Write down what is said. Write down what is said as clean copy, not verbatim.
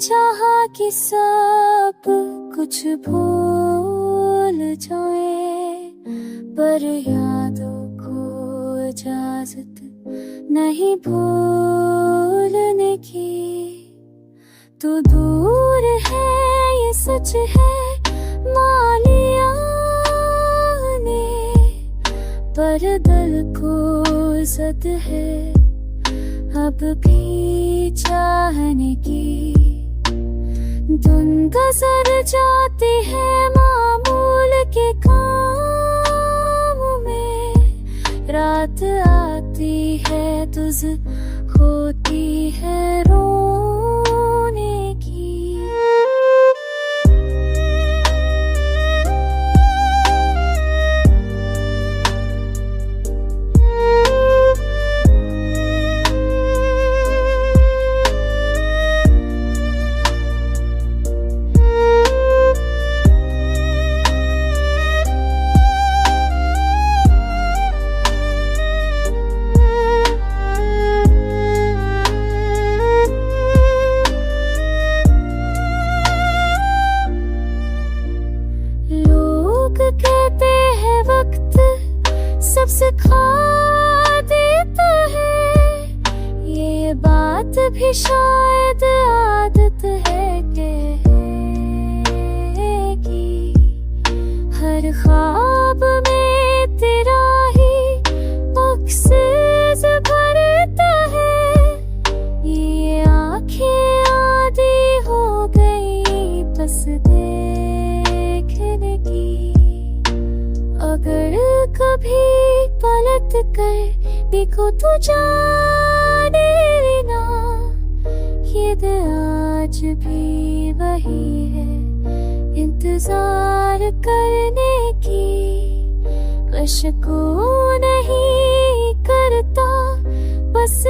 चाहा कि सब कुछ भूल जाए, पर यादों को इजाजत नहीं भूलने की। तू दूर है ये सच है मान लिया ने, पर दिल को इज्जत है अब भी चाहने की। धुन गुजर जाती है मामूल के काम में, रात आती है तुझ होती है रोने की। कहते हैं वक्त सब सिखा देता है, ये बात भी शायद आदत है कि हर ख्वाब में तेरा ही अक्स भरता है। ये आंखें आदी हो गई बस देखने की। अगर कभी पलट कर देखो तो जाने ना, ये दिल आज भी वही है इंतजार करने की। बस को नहीं करता बस